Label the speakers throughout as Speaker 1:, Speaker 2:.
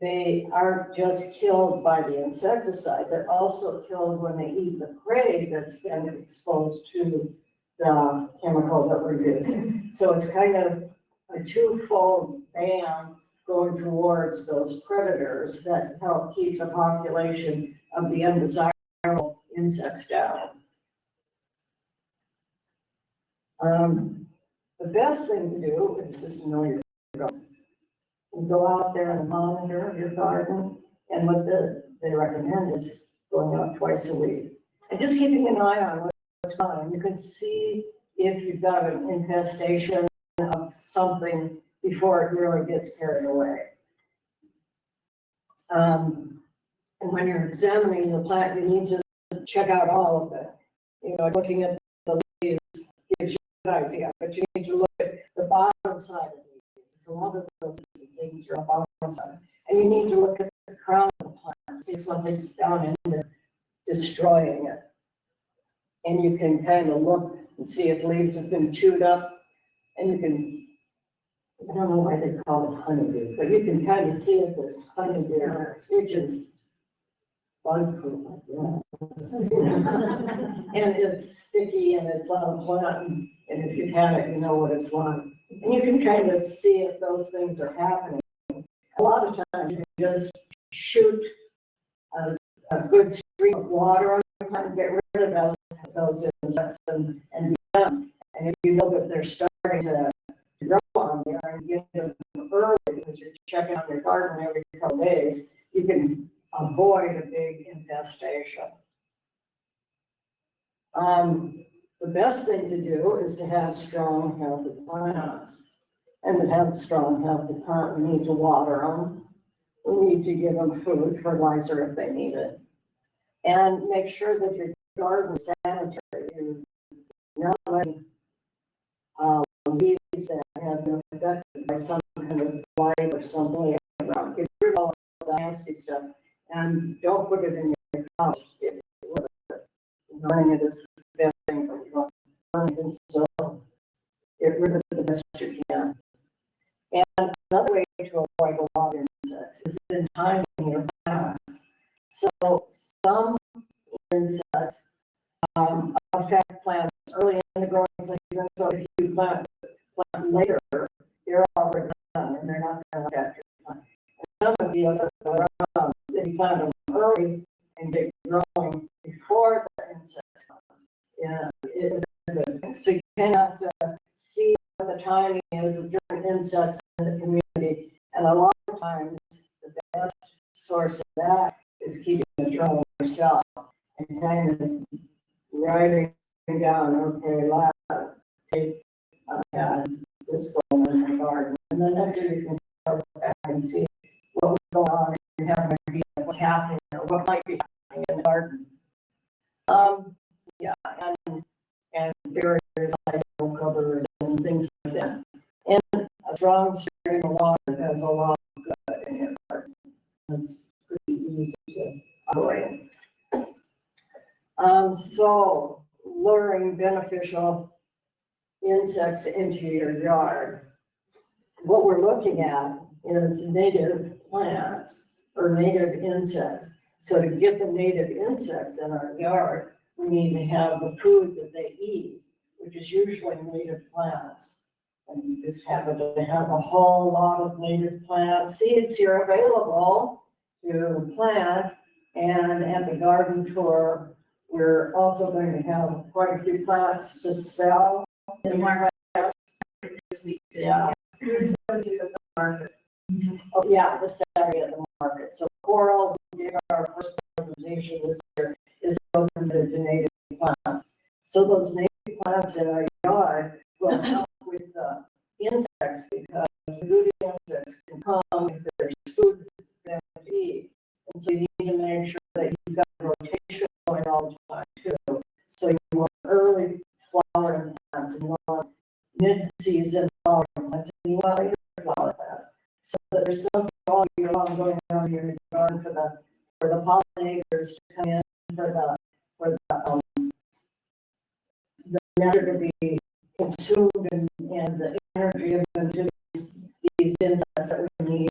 Speaker 1: they aren't just killed by the insecticide, they're also killed when they eat the prey that's been exposed to the chemical that we're using. So it's kind of a twofold ban going towards those predators that help keep the population of the undesirable insects down. The best thing to do is just know your garden. You go out there and monitor your garden, and what they recommend is going out twice a week. And just keeping an eye on what's going on. You can see if you've got an infestation of something before it really gets carried away. And when you're examining the plant, you need to check out all of it. You know, looking at the leaves gives you an idea, but you need to look at the bottom side of the leaves. A lot of those things are on the bottom side. And you need to look at the crown of the plant, see if something's down in there destroying it. And you can kind of look and see if leaves have been chewed up, and you can, I don't know why they call it honeydew, but you can kind of see if there's honeydew, which is bug-proof, and it's sticky and it's on a plant, and if you've had it, you know what it's like. And you can kind of see if those things are happening. A lot of times you can just shoot a good stream of water on the plant and get rid of those insects and be done. And if you know that they're starting to grow on there and get them early because you're checking on your garden every couple of days, you can avoid a big infestation. The best thing to do is to have strong, healthy plants. And to have strong, healthy plants, we need to water them. We need to give them food, fertilizer if they need it. And make sure that your garden is sanitary. You're not letting leaves that have been affected by some kind of blight or something around. Get rid of all the nasty stuff and don't put it in your house. Burning it is the best thing, but you don't burn it in soil. Get rid of it the best you can. And another way to avoid a lot of insects is in timing your plants. So some insects affect plants early in the growing season. So if you plant later, you're already done and they're not going to affect your plant. And some of the other if you plant them early and get growing before the insects come, yeah, it is a good thing. So you cannot see what the timing is of different insects in the community. And a lot of times, the best source of that is keeping a journal yourself and kind of writing down, okay, last take this going in my garden. And then after you can go back and see what was going on and have an idea of what's happening or what might be happening in the garden. Yeah, and barriers like covers and things like that. And a strong stream of water has a lot of good in your garden. That's pretty easy to avoid. So luring beneficial insects into your yard. What we're looking at is native plants or native insects. So to get the native insects in our yard, we need to have the food that they eat, which is usually native plants. And you just happen to have a whole lot of native plant seeds here available to plant. And at the garden tour, we're also going to have quite a few plants to sell in the market this week. Yeah. Oh, yeah, the Saturday at the market. So coral, our first presentation this year, is open to native plants. So those native plants in our yard will help with the insects because the good insects can come if there's food for them to eat. And so you need to make sure that you've got rotation going all the time too. So you want early flowering plants and you want mid-season flowering plants and you want later flower plants. So that there's something all year long going on in your garden for the pollinators to come in, for the nectar to be consumed and the energy of them to these insects that we need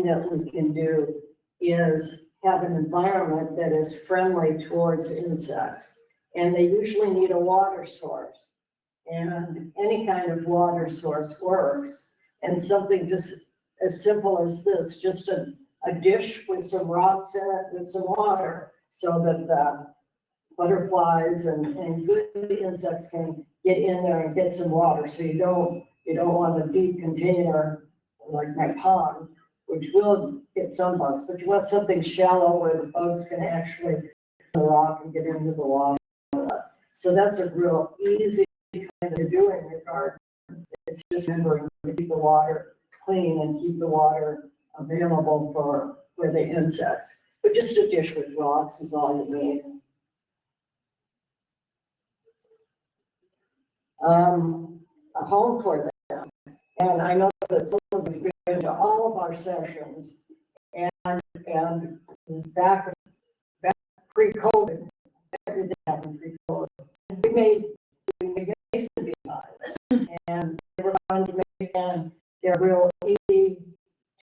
Speaker 1: that we can do is have an environment that is friendly towards insects. And they usually need a water source. And any kind of water source works. And something just as simple as this, just a dish with some rocks in it with some water, so that the butterflies and good insects can get in there and get some water. So you don't want a deep container like my pond, which will get some bugs, but you want something shallow where the bugs can actually the rock and get into the water. So that's a real easy kind of do in your garden. It's just remembering to keep the water clean and keep the water available for the insects. But just a dish with rocks is all you need. A home for them. And I know that some of you have been to all of our sessions, and back pre-COVID, everything happened pre-COVID. We made mason bee hives, and they were fun to make, and they're real easy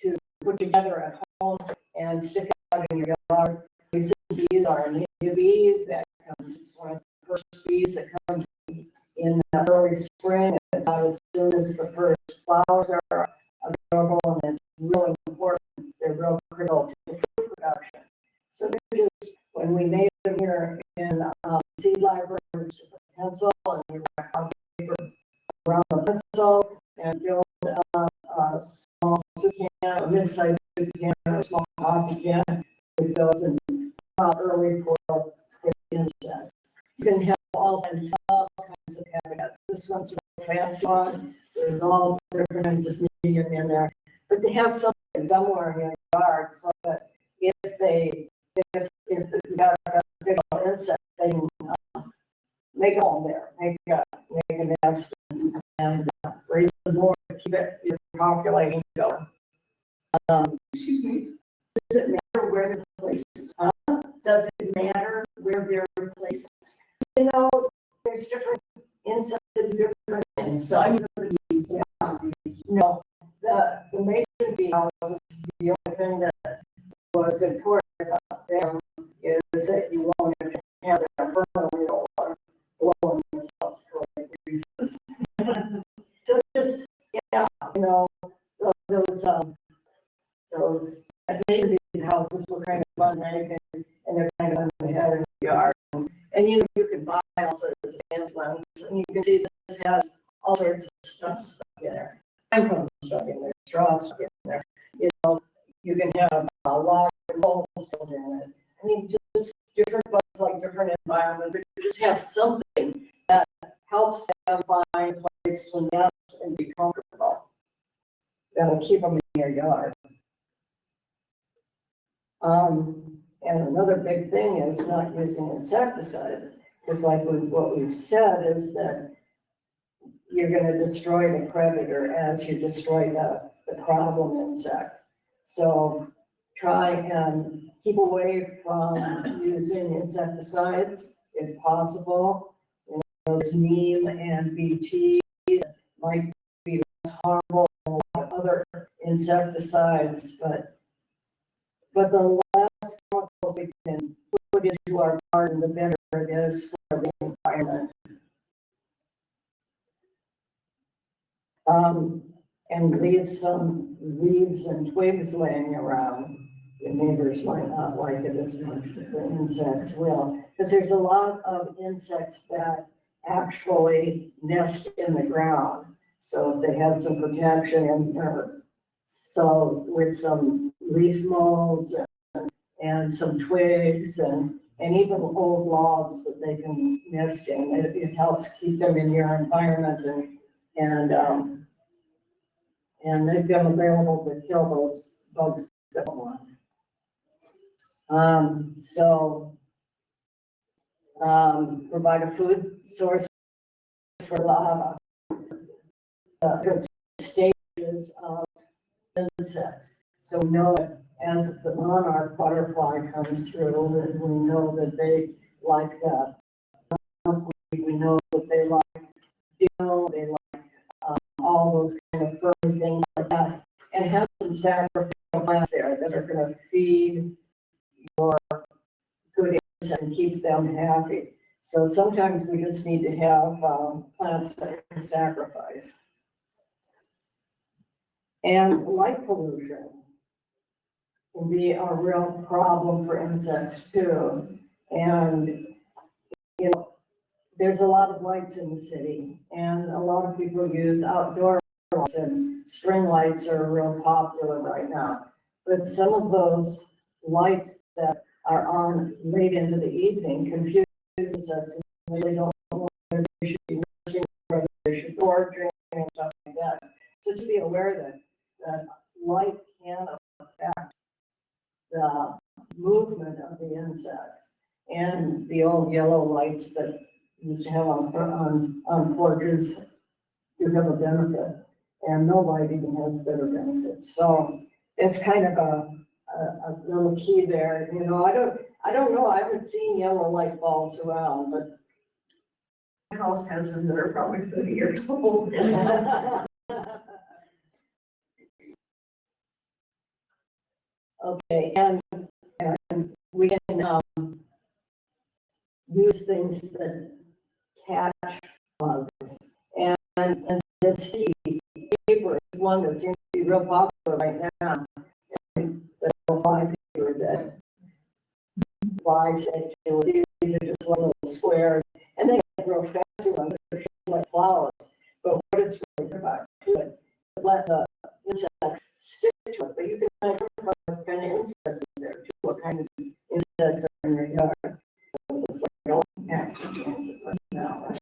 Speaker 1: to put together at home and stick out in your yard. Mason bees are a native bee that comes, it's one of the first bees that comes in the early spring. It's out as soon as the first flowers are available, and it's really important. They're real critical to food production. So just when we made them here in seed libraries with a pencil, and we wrapped paper around the pencil and filled a small soup can, a mid-sized soup can, or a small coffee can with those, and early for insects. You can have all kinds of habitats. This one's a fancy one. There's all different kinds of medium in there, but they have something somewhere in your yard so that if you got a big old insect, they can make a home there, make a nest, and raise some more to keep your population going.
Speaker 2: Excuse me.
Speaker 1: Does it matter where they're placed?
Speaker 2: Does it matter where they're placed?
Speaker 1: You know, there's different insects and different things. So I'm no, the mason bee houses, the only thing that was important about them is that you won't have a fertile or blowing yourself for reasons. So just, yeah, you know, those mason bee houses were kind of fun, and they're kind of on the head of the yard. And you know, you can buy all sorts of advanced ones, and you can see this has all sorts of stuff stuck in there. I'm putting stuff in there, straw stuck in there. You know, you can have a lot of holes filled in it. I mean, just different bugs, like different environments. You just have something that helps them find a place to nest and be comfortable. That'll keep them in your yard. And another big thing is not using insecticides, because like what we've said is that you're going to destroy the predator as you destroy the problem insect. So try and keep away from using insecticides if possible. You know, those neem and BT might be less harmful than a lot of other insecticides, but the less chemicals we can put into our garden, the better it is for the environment. And leave some leaves and twigs laying around. The neighbors might not like it as much, but the insects will, because there's a lot of insects that actually nest in the ground. So if they have some protection in there, so with some leaf molds and some twigs and even old logs that they can nest in, it helps keep them in your environment, and they've been available to kill those bugs that want. Provide a food source for larvae. Good stages of insects. So we know it as the monarch butterfly comes through, and we know that they like that. We know that they like dill, they like all those kind of furry things like that, and have some sacrificial plants there that are gonna feed your good insects and keep them happy. So sometimes we just need to have plants that can sacrifice. And light pollution can be a real problem for insects too. And, you know, there's a lot of lights in the city, and a lot of people use outdoor lights, and string lights are real popular right now. But some of those lights that are on late into the evening confuse insects, and they don't know whether they should be resting, whether they should or drinking and stuff like that. So just be aware that light can affect the movement of the insects. And the old yellow lights that used to have on porches do have a benefit, and no light even has better benefits. So it's kind of a little key there. You know, I don't know. I haven't seen yellow light bulbs around, but my house has them that are probably 30 years old. Okay, and we can use things that catch bugs. And this paper is one that seems to be real popular right now. And the fly paper that flies into these are just little squares, and they grow fancy ones that are like flowers. But what it's really good about it, let the insects stick to it. But you can identify what kind of insects are there too, what kind of insects are in your yard. It's like all accident right now.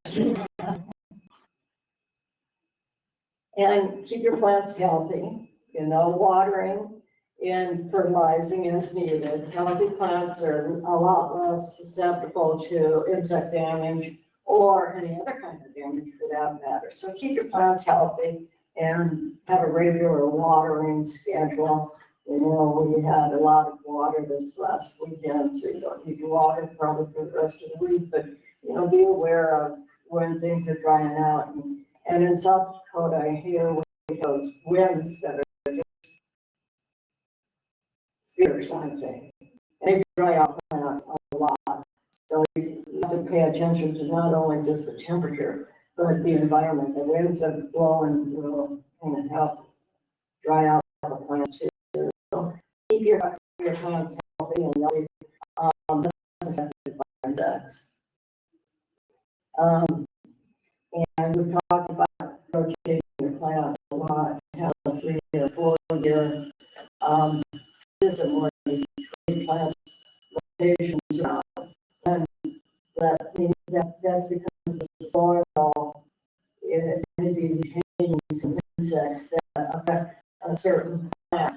Speaker 1: And keep your plants healthy, you know, watering and fertilizing as needed. Healthy plants are a lot less susceptible to insect damage or any other kind of damage for that matter. So keep your plants healthy and have a regular watering schedule. You know, we had a lot of water this last weekend, so you don't need to water probably for the rest of the week, but, you know, be aware of when things are drying out. And in South Dakota, I hear those winds that are just fierce, I think. And they dry out plants a lot. So you have to pay attention to not only just the temperature, but the environment. The winds that blow and will kind of help dry out the plants too. So keep your plants healthy and less affected by insects. And we talked about rotating your plants a lot, have a 3 or 4 year system where you plant rotations around. And that's because the soil it may be retaining some insects that affect a certain plant.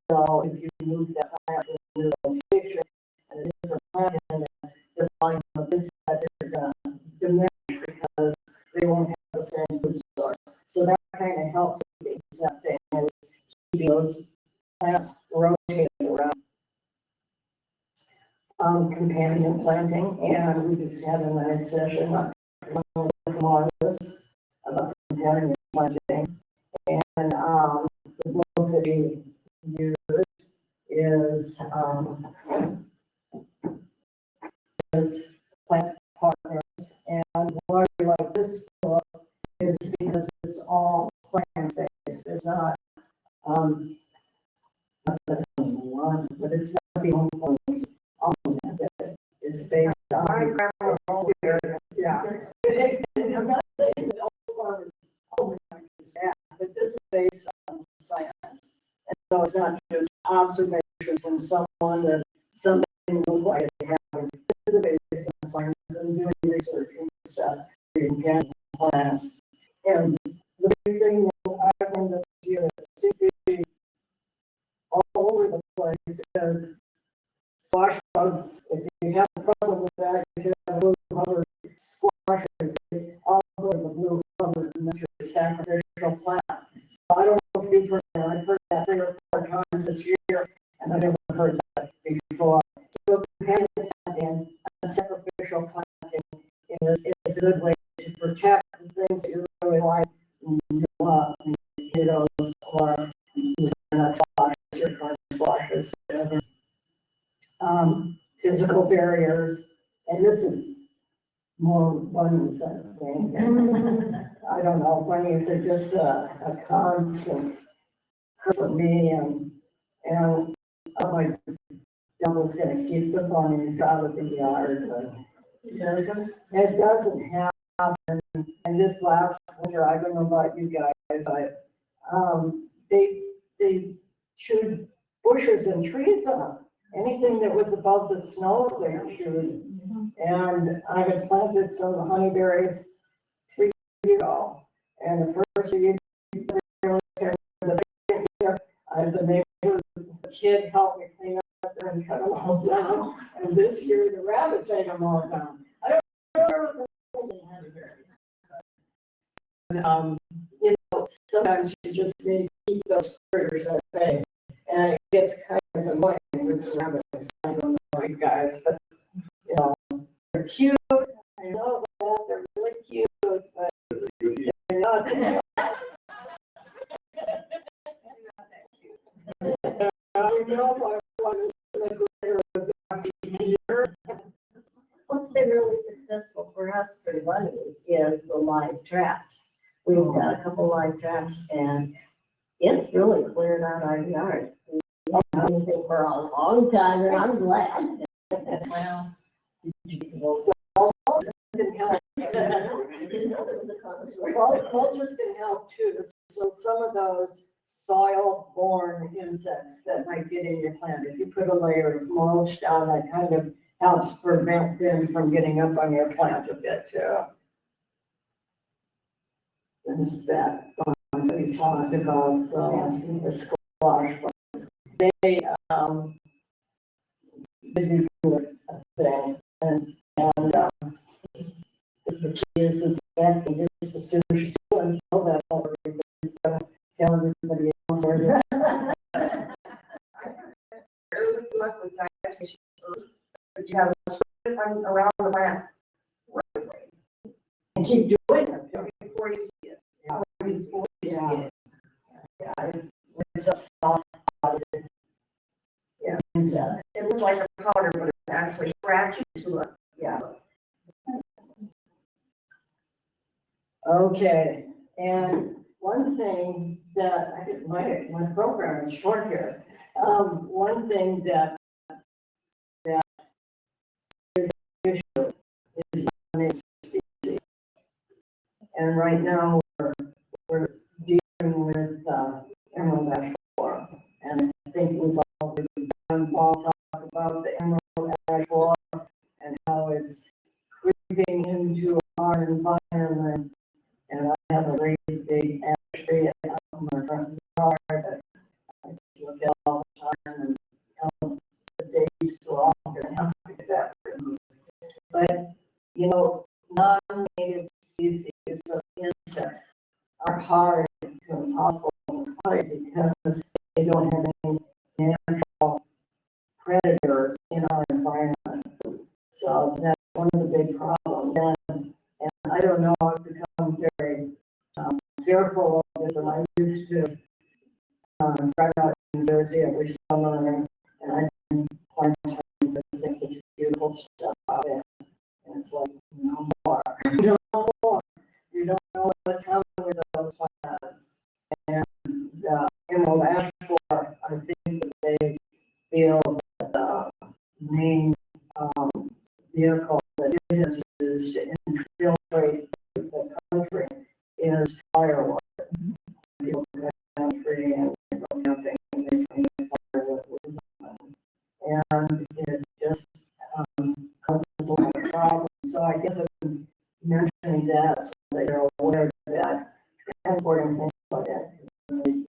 Speaker 1: So if you move that plant to a new location and a different plant in there, the volume of insects are going to diminish because they won't have the same food source. So that kind of helps with the insect thing, is keeping those plants rotated around. Companion planting, and we just had a nice session with Marcus about companion planting. And the book that he used is Plant Partners. And why I like this book is because it's all science-based. It's not but it's not the only one. It's based on experience. Yeah. I'm not saying that all farmers always is bad, but this is based on science. And so it's not just observations from someone that something looked like it happened. This is based on science and doing research and stuff in can plants. And the big thing that I learned this year is seems to be all over the place is squash bugs. If you have a problem with that, you have blue covered squashes all over the blue covered Mr. Sacrificial plant. So I don't know if you've heard that. I've heard that 3 or 4 times this year, and I never heard that before. So companion planting and sacrificial planting is a good way to protect the things that you really like, potatoes or nuts, squash, your corn squash. physical barriers, and this is more bunnies, I think. I don't know, bunnies are just a constant for me, and my devil's gonna keep the bunnies out of the yard, but it doesn't happen. And this last winter, I don't know about you guys, they chewed bushes and trees up. Anything that was above the snow, they chewed. And I had planted some honeyberries 3 years ago. And the first year, the second year, the neighborhood kid helped me clean up there and cut them all down. And this year, the rabbits ate them all down. I don't know if they honeyberries. You know, sometimes you just need to keep those critters at bay. And it gets kind of annoying with the rabbits. I don't know you guys, but you know, they're cute. I know that they're really cute, but they're not.
Speaker 2: What's been really successful for us for bunnies is the live traps. We've got a couple live traps and it's really cleared out our yard. We haven't done anything for a long time and I'm glad. Well,
Speaker 1: Can help. Cultures can help too. So some of those soil-borne insects that might get in your plant, if you put a layer of mulch down, that kind of helps prevent them from getting up on your plant a bit too. There's that that we talked about, so the squash ones. They do a thing, and the key is inspecting just as soon as you see one, tell that everybody's gonna tell everybody else where it is.
Speaker 3: But you have a strip around the plant.
Speaker 1: And keep doing it.
Speaker 3: Before you see it.
Speaker 1: Before you see it. Yeah, it's a soft body. Yeah,
Speaker 3: It was like a powder, but it's actually scratchy to it.
Speaker 1: yeah. Okay, and one thing that I did, my program is short here. One thing that is an issue is invasive species. And right now we're dealing with emerald ash borer. And I think we've all talked about the emerald ash borer and how it's creeping into our environment. And I have a great big ash tree out in my front yard that I just look at all the time, and the days go on and how to get that removed. But you know, non-native species of insects are hard to impossible to fight because they don't have any natural predators in our environment. So that's one of the big problems. And I don't know, I've become very fearful of this, and I used to drive out in New Jersey every summer, and I didn't plant some of this things, such beautiful stuff out there. And it's like, no more. You don't know more. You don't know what's happening with those plants. And emerald ash borer, I think that they feel that the main vehicle that it has used to infiltrate the country is firewood. People go country and they go camping and they find firewood with them. And it just causes a lot of problems. So I guess I'm mentioning that so that you're aware that transporting things like that can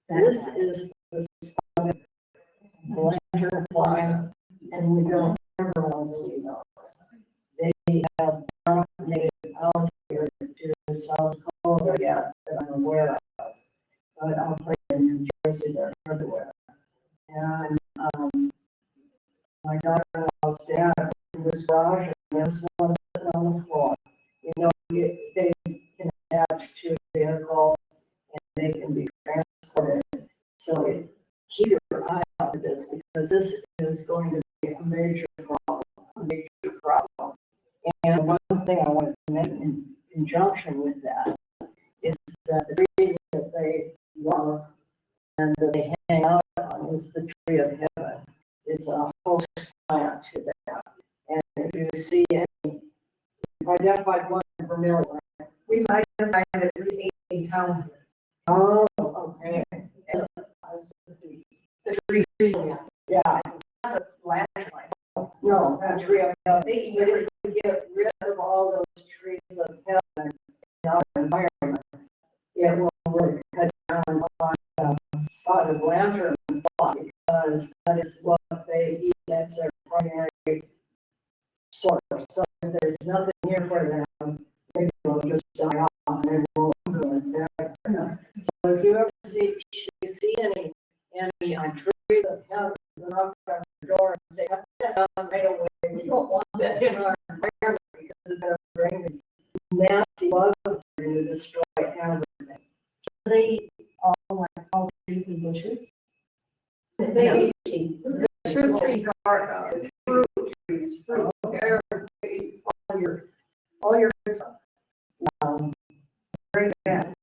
Speaker 1: and this is the lanternfly, and we don't ever want to see those. They have dominated out here to South Dakota yet that I'm aware of, but I'll tell you in New Jersey they're everywhere. And my daughter-in-law's dad was garage, and there's one sitting on the floor. You know, they can attach to vehicles and they can be transported. So is going to be a major problem, a major problem. And one thing I want to mention in conjunction with that is that the tree that they love and that they hang out on is the tree of heaven. It's a host plant to that. And if you see any, I identified one familiar.
Speaker 3: We might have at least 18 towns.
Speaker 1: Oh, okay. And
Speaker 3: The tree,
Speaker 1: yeah,
Speaker 3: the flashlight.
Speaker 1: no, that tree of heaven. If we get rid of all those trees of heaven in our environment, it will really cut down on spotted lantern fly because that is what they eat. That's their primary source. So if there's nothing here for them, they will just die off and they won't go in there. So if you ever see any trees of heaven, knock on the door and say, "Cut that down right away." We don't want that in our environment because it's going to bring these nasty bugs that are going to destroy everything.
Speaker 2: They all like all trees and bushes.
Speaker 3: They eat. The fruit trees are fruit trees, fruit, they eat all your stuff. Very bad.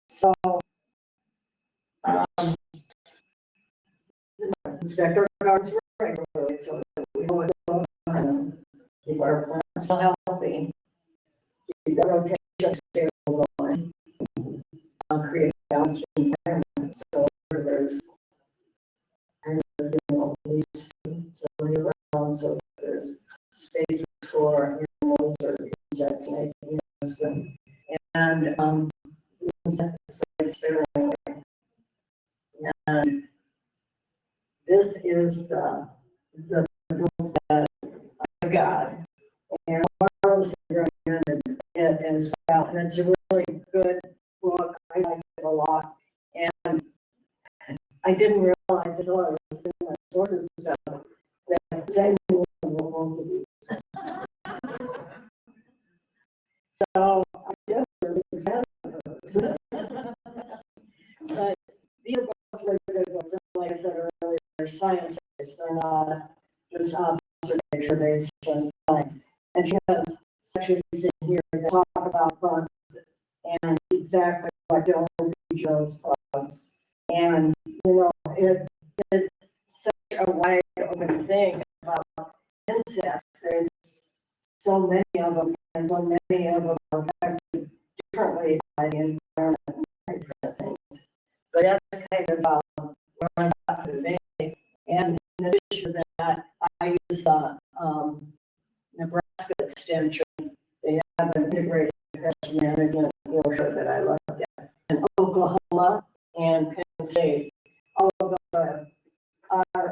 Speaker 1: So, inspect our gardens regularly so that we know what's going on and keep our plants well healthy. Keep the rotation stable going. Create a balanced environment so there's kind of, at least so many around so there's spaces for animals or insects making nests and insecticides sparingly. And this is the book that I got, and Marvelous recommended it as well, and it's a really good book. I like it a lot, and I didn't realize until I was in my sources stuff that the same rule for both of these. So I guess we're big fans of it. But these are both really good books. Like I said earlier, they're science-based. They're not just observation-based science. And she has sections in here that talk about bugs and exactly what see those bugs. And, it's such a wide open thing about insects. There's so many of them, and so many of them are affected differently by the environment and different things. But that's kind of what I'm about today. And in addition to that, I use Nebraska Extension. They have an integrated pest management brochure that I looked at. And Oklahoma and Penn State, all of those are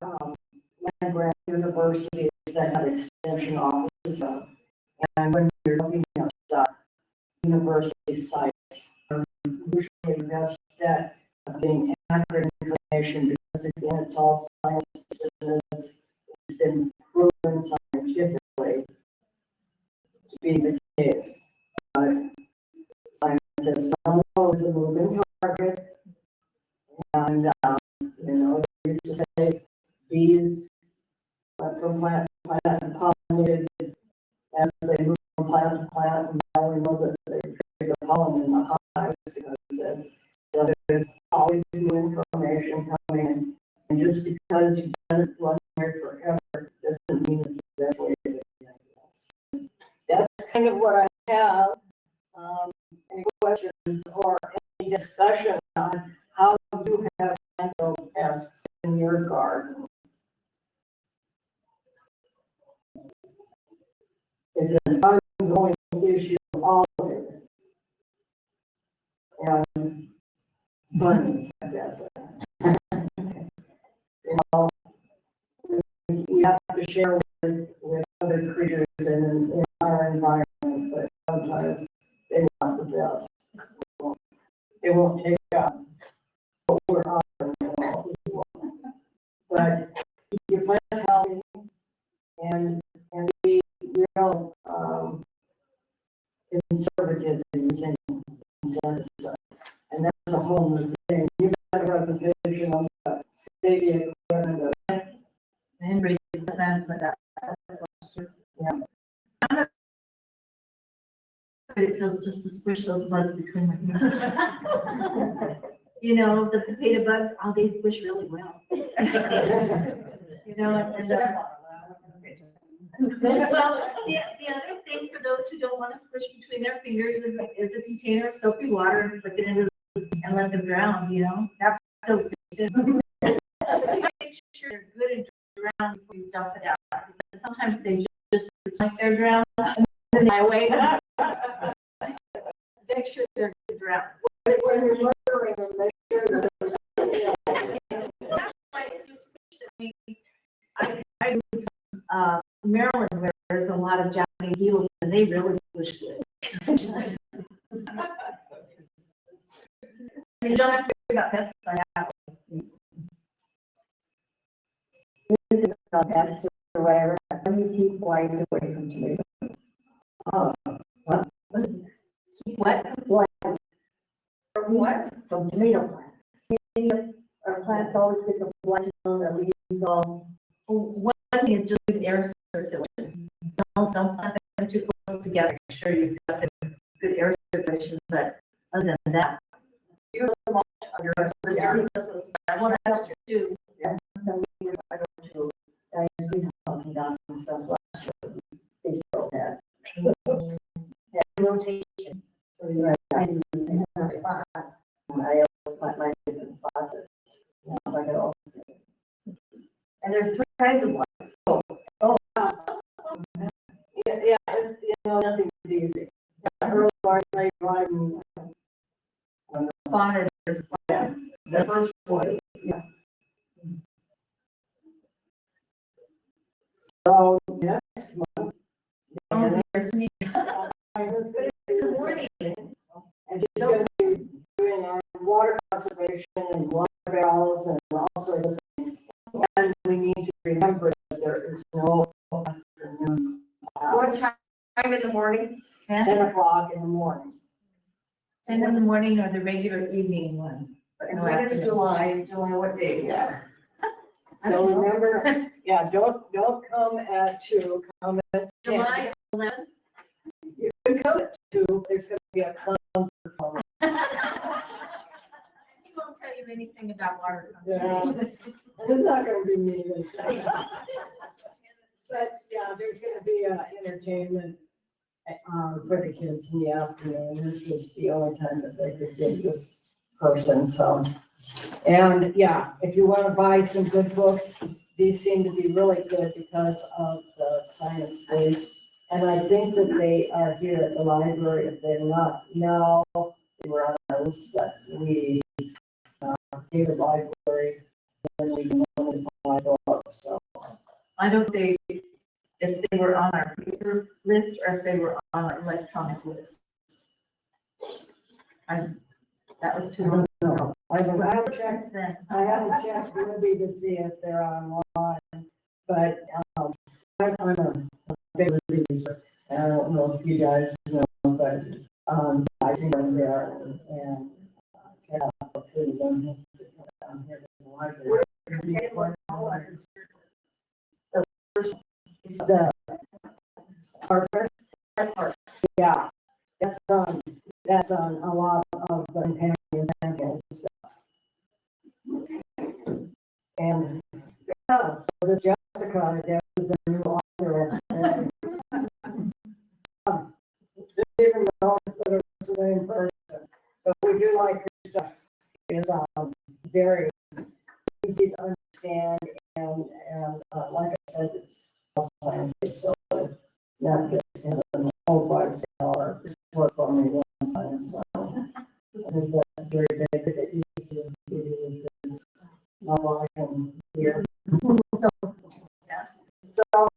Speaker 1: land grant universities that have extension offices. And when you're looking at stuff, university sites are usually the best bet of being accurate information because again, it's all science. It's been proven scientifically to be the case. Science says no is a moving target, and they used to say bees from plant to plant and pollinated as they move from plant to plant, and now we know that they create the pollen in the hives because there's always new information coming in. And just because you've done it one year forever doesn't mean it's the best way to do it. That's kind of what I have. Any questions or any discussion on how you have handled pests in your garden? It's an ongoing issue always. And bunnies, I guess. We have to share with other creatures in our environment, but sometimes they want the best. They won't take up what we're offering them. But keep your plants healthy and be real conservative in using insecticides. And that's a whole new thing. You got a presentation on the safety equipment.
Speaker 2: And
Speaker 4: plan for that. Last year.
Speaker 1: Yeah.
Speaker 4: But it feels just to squish those bugs between my fingers. You know, the potato bugs, oh, they squish really well. You know, well, the other thing for those who don't want to squish between their fingers is a container of soapy water and flick it into and let them drown, you know, that feels good too. But you make sure they're good and drowned before you dump it out, because sometimes they just like they're drowned and then they away. Make sure they're good drowned.
Speaker 1: When you're murdering them, make sure that
Speaker 4: That's why if you squish them, I Maryland, where there's a lot of Japanese beetles, and they really squish good. You don't have to worry about pesticide.
Speaker 1: this is not pests or whatever, let me keep white away from tomatoes. Oh, what?
Speaker 4: What?
Speaker 1: What?
Speaker 2: From what?
Speaker 1: From tomato plants. Our plants always get the blight on their leaves all.
Speaker 4: One thing is just good air circulation. Don't plant them too close together. Make sure you've got good air circulation, but other than that.
Speaker 2: Use the mulch under the tree doesn't spread.
Speaker 4: Well, that's true too.
Speaker 1: Some years I go to, greenhouse and dogs and stuff last year, they still had.
Speaker 2: Rotation.
Speaker 1: So you're right, I didn't think it was fun. I always plant my different spots. You know, like it all.
Speaker 2: And there's three kinds of ones.
Speaker 1: Yeah, it's, you know, nothing's easy. Early March, late June.
Speaker 4: Spotted.
Speaker 1: Yeah, the first was, yeah. So next month.
Speaker 4: Oh, it's me.
Speaker 1: It's
Speaker 4: a morning.
Speaker 1: And she's gonna be doing our water conservation and water barrels and all sorts of things. And we need to remember that there is no afternoon.
Speaker 2: What time in the morning?
Speaker 1: 10 o'clock in the morning.
Speaker 4: 10 in the morning or the regular evening one. But
Speaker 2: And
Speaker 4: no
Speaker 2: when is
Speaker 4: afternoon.
Speaker 2: July? July what day?
Speaker 1: Yeah. So remember, yeah, don't come at 2, come at 10.
Speaker 4: July 11th.
Speaker 1: You can come at 2, there's gonna be a clown performance.
Speaker 4: He won't tell you anything about water
Speaker 1: Yeah.
Speaker 4: conservation.
Speaker 1: It's not gonna be me this time. But, yeah, there's gonna be, entertainment, for the kids in the afternoon. This was the only time that they could get this person, so. And, yeah, if you wanna buy some good books, these seem to be really good because of the science days. And I think that they are here at the library. If they're not now, they were on our list that we, gave the library, and we wanted to buy books, so.
Speaker 4: I don't think if they were on our paper list or if they were on our electronic list. That was too long ago.
Speaker 1: I haven't checked,
Speaker 4: Since then.
Speaker 1: I haven't checked Libby to see if they're online, but, I'm a big Libby user. I don't know if you guys know, but, I think I'm there and, yeah, books that don't have to come down here to the library. The Harper, yeah, that's on a lot of the companion animals stuff. And, yeah, so this Jessica, is a new author. And, even though it's the same person, but we do like her stuff. It's, very easy to understand and, like I said, it's all science, so not just in the whole body or just work on me one time, so. It's a very big that you see this novel I can hear. So, yeah. So,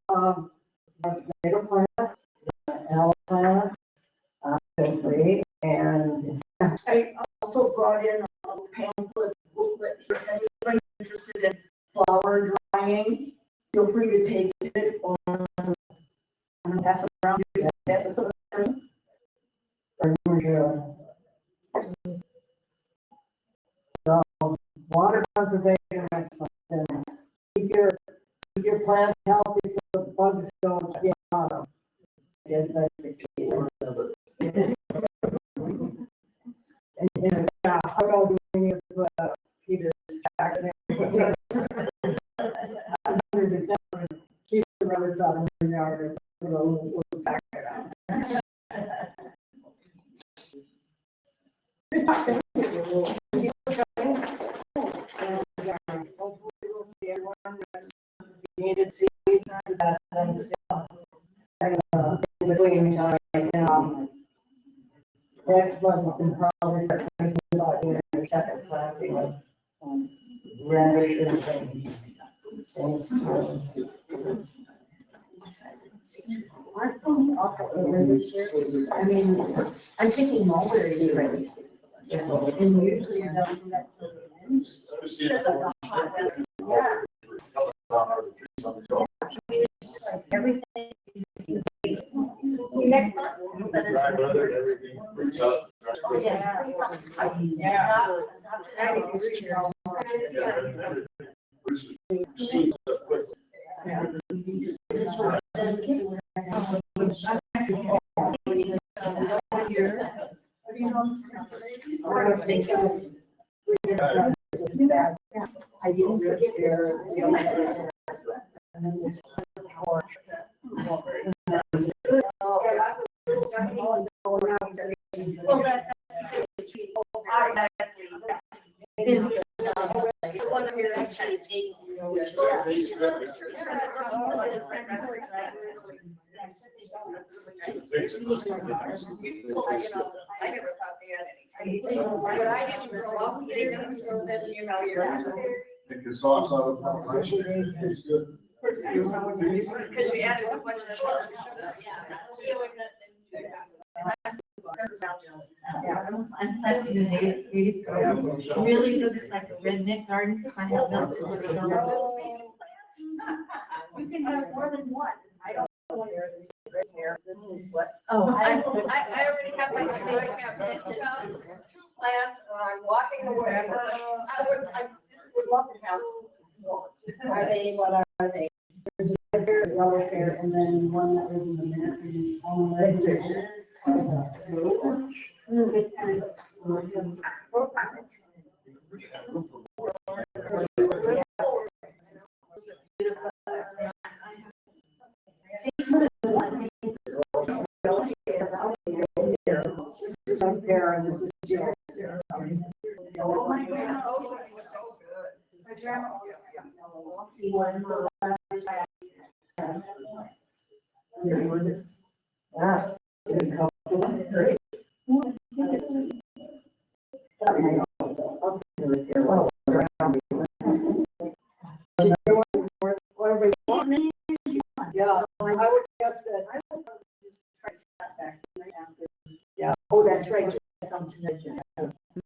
Speaker 1: tomato plant, apple plant, free, and
Speaker 2: I also brought in a little pamphlet booklet for anybody interested in flower drying. Feel free to take it or pass it around. Pass it to the person.
Speaker 1: So, water conservation, then keep your plants healthy so the bugs don't get on them.
Speaker 2: I guess that's the key.
Speaker 1: And, yeah, I don't do any of Peter's back there. Keep the rabbits out in the yard and put a little back around. Hopefully we'll see everyone that's needed seeds that in between time right now. Next month, we can probably start thinking about doing a second planting of radishes and things.
Speaker 2: Aren't those awful early this year? I mean, I'm thinking mulberry already. And usually you don't do that till the end. Because of the hot weather. It's just like everything. Next month.
Speaker 5: Everything roots up.
Speaker 2: Oh, yeah.
Speaker 1: I didn't forget there. And then this.
Speaker 4: Well, that's one of your actually takes.
Speaker 3: I never thought they had any. But I didn't grow up eating them, so that, you know, you're.
Speaker 5: Think the sauce out of the it's good.
Speaker 3: Because you added a bunch of sugar.
Speaker 4: Yeah, I'm planting an native garden. It really looks like a redneck garden because I have no.
Speaker 2: You can have more than one. I don't know where this is here. This is what.
Speaker 4: Oh,
Speaker 3: I already have my, I have two plants, and I'm walking away. I just would love to have.
Speaker 2: Are they, what are they?
Speaker 1: There's a red yellow hair, and then one that was in the minute, and on the red hair. This is my hair, and this is your hair.
Speaker 3: Oh my God, those are so good.
Speaker 2: My grandma always got
Speaker 1: Yeah. Good color.